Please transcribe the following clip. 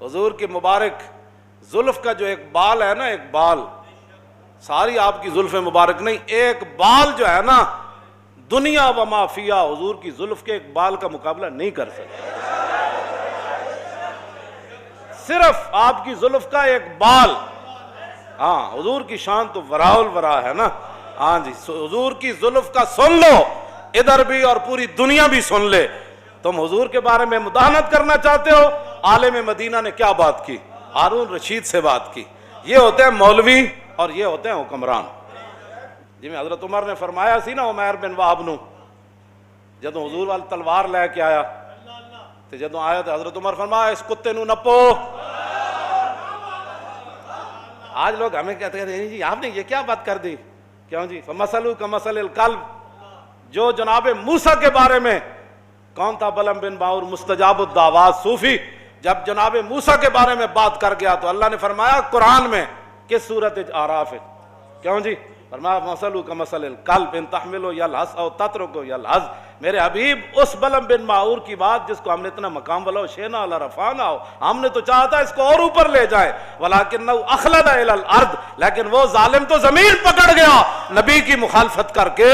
حضور کی مبارک زلف کا جو ایک بال ہے نا، ایک بال، ساری آپ کی زلف مبارک نہیں، ایک بال جو ہے نا، دنیا و ما فیہا حضور کی زلف کے ایک بال کا مقابلہ نہیں کر سکتا۔ صرف آپ کی زلف کا ایک بال، ہاں حضور کی شان تو وراء الورا ہے نا۔ ہاں جی، حضور کی زلف کا سن لو، ادھر بھی اور پوری دنیا بھی سن لے۔ تم حضور کے بارے میں مداحنت کرنا چاہتے ہو، عالم مدینہ نے کیا بات کی؟ ہارون رشید سے بات کی۔ یہ ہوتے ہیں مولوی اور یہ ہوتے ہیں حکمران۔ جی میں حضرت عمر نے فرمایا سی نا عمیر بن وہب نو، جدوں حضور وال تلوار لے کے آیا تو جدوں آیا تو حضرت عمر فرمایا اس کتے نو نپو۔ آج لوگ ہمیں کہتے ہیں جی آپ نے یہ کیا بات کر دی؟ کیوں جی؟ فمثلہ کمثل الکلب، جو جناب موسیٰ کے بارے میں کون تھا بلم بن باور مستجاب الدعوات صوفی، جب جناب موسیٰ کے بارے میں بات کر گیا تو اللہ نے فرمایا قرآن میں کس صورت اعراف ہے، کیوں جی؟ فرمایا مثلہ کمثل الکلب ان تحمل یلہث او تترک یلہث۔ میرے حبیب اس بلم بن باور کی بات جس کو ہم نے اتنا مقام والا شینا والا رفعنا ہو، ہم نے تو چاہا تھا اس کو اور اوپر لے جائے، ولکنہ اخلد الی الارض، لیکن وہ ظالم تو زمین پکڑ گیا نبی کی مخالفت کر کے۔